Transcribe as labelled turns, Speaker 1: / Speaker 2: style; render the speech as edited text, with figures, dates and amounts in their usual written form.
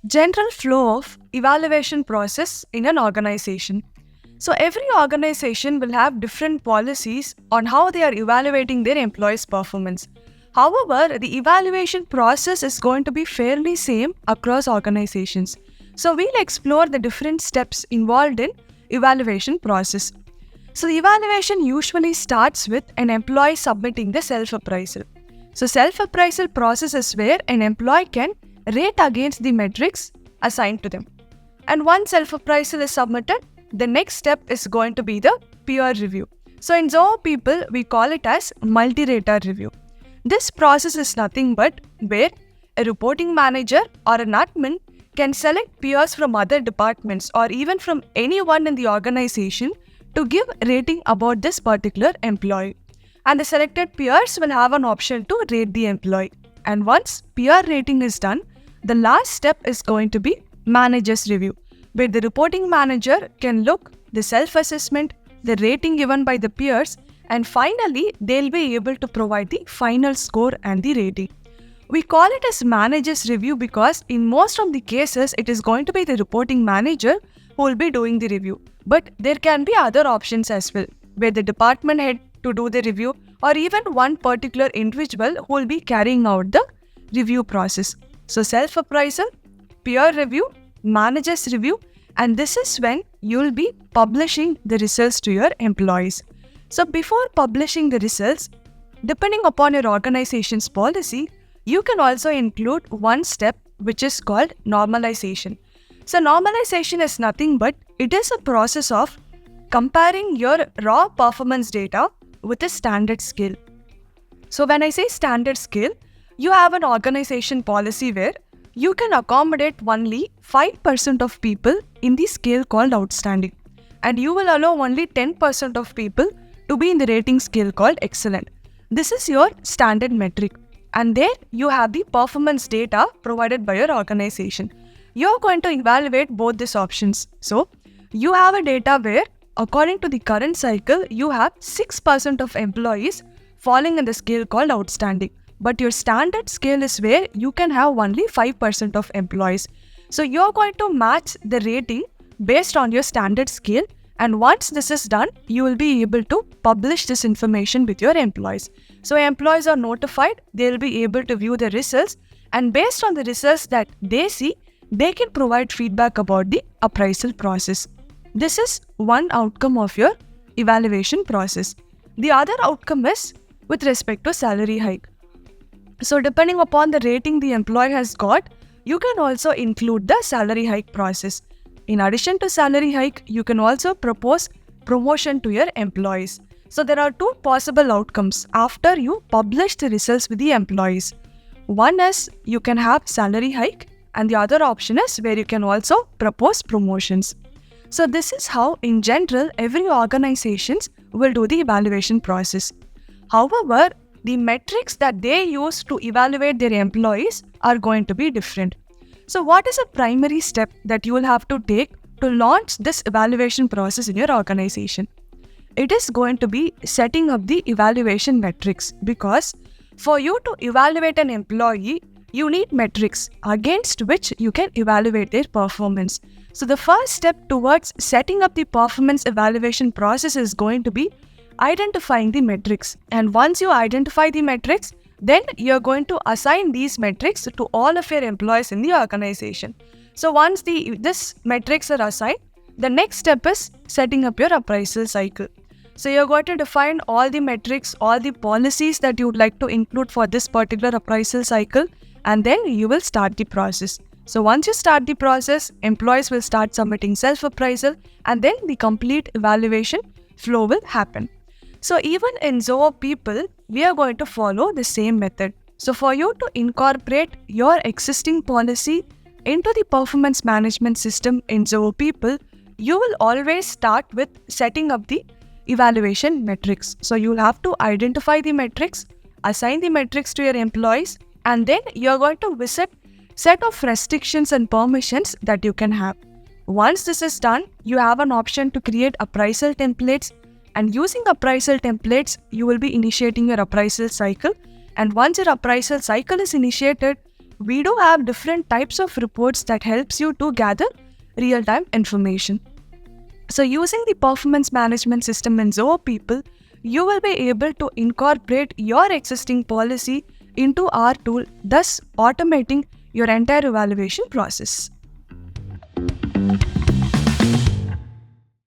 Speaker 1: General flow of evaluation process in an organization. So every organization will have different policies on how they are evaluating their employees' performance. However, the evaluation process is going to be fairly same across organizations. So we'll explore the different steps involved in evaluation process. So the evaluation usually starts with an employee submitting the self-appraisal. So self-appraisal process is where an employee can rate against the metrics assigned to them. And once self-appraisal is submitted, the next step is going to be the peer review. So in Zoho People, we call it as multi-rater review. This process is nothing but where a reporting manager or an admin can select peers from other departments or even from anyone in the organization to give rating about this particular employee. And the selected peers will have an option to rate the employee. And once peer rating is done, the last step is going to be manager's review, where the reporting manager can look the self-assessment, the rating given by the peers, and finally, they'll be able to provide the final score and the rating. We call it as manager's review because in most of the cases, it is going to be the reporting manager who will be doing the review. But there can be other options as well, where the department head to do the review or even one particular individual who will be carrying out the review process. So self-appraisal, peer review, manager's review, and this is when you will be publishing the results to your employees. So before publishing the results, depending upon your organization's policy, you can also include one step which is called normalization. So normalization is nothing but it is a process of comparing your raw performance data with a standard scale. So when I say standard scale, you have an organization policy where you can accommodate only 5% of people in the scale called outstanding, and you will allow only 10% of people to be in the rating scale called excellent. This is your standard metric, and there you have the performance data provided by your organization. You're going to evaluate both these options. So you have a data where according to the current cycle, you have 6% of employees falling in the scale called outstanding. But your standard scale is where you can have only 5% of employees. So you're going to match the rating based on your standard scale. And once this is done, you will be able to publish this information with your employees. So employees are notified, they'll be able to view the results. And based on the results that they see, they can provide feedback about the appraisal process. This is one outcome of your evaluation process. The other outcome is with respect to salary hike. So depending upon the rating the employee has got, you can also include the salary hike process. In addition to salary hike, you can also propose promotion to your employees. So there are two possible outcomes after you publish the results with the employees. One is you can have salary hike, and the other option is where you can also propose promotions. So this is how in general every organization will do the evaluation process. However, the metrics that they use to evaluate their employees are going to be different. So what is a primary step that you will have to take to launch this evaluation process in your organization? It is going to be setting up the evaluation metrics, because for you to evaluate an employee, you need metrics against which you can evaluate their performance. So the first step towards setting up the performance evaluation process is going to be identifying the metrics. And once you identify the metrics, then you're going to assign these metrics to all of your employees in the organization. So once these metrics are assigned, the next step is setting up your appraisal cycle. So you're going to define all the metrics, all the policies that you would like to include for this particular appraisal cycle, and then you will start the process. So once you start the process, employees will start submitting self-appraisal, and then the complete evaluation flow will happen. So even in Zoho People, we are going to follow the same method. So for you to incorporate your existing policy into the performance management system in Zoho People, you will always start with setting up the evaluation metrics. So you'll have to identify the metrics, assign the metrics to your employees, and then you're going to visit set of restrictions and permissions that you can have. Once this is done, you have an option to create appraisal templates, and using appraisal templates, you will be initiating your appraisal cycle. And once your appraisal cycle is initiated, we do have different types of reports that helps you to gather real-time information. So using the performance management system in Zoho People, you will be able to incorporate your existing policy into our tool, thus automating your entire evaluation process.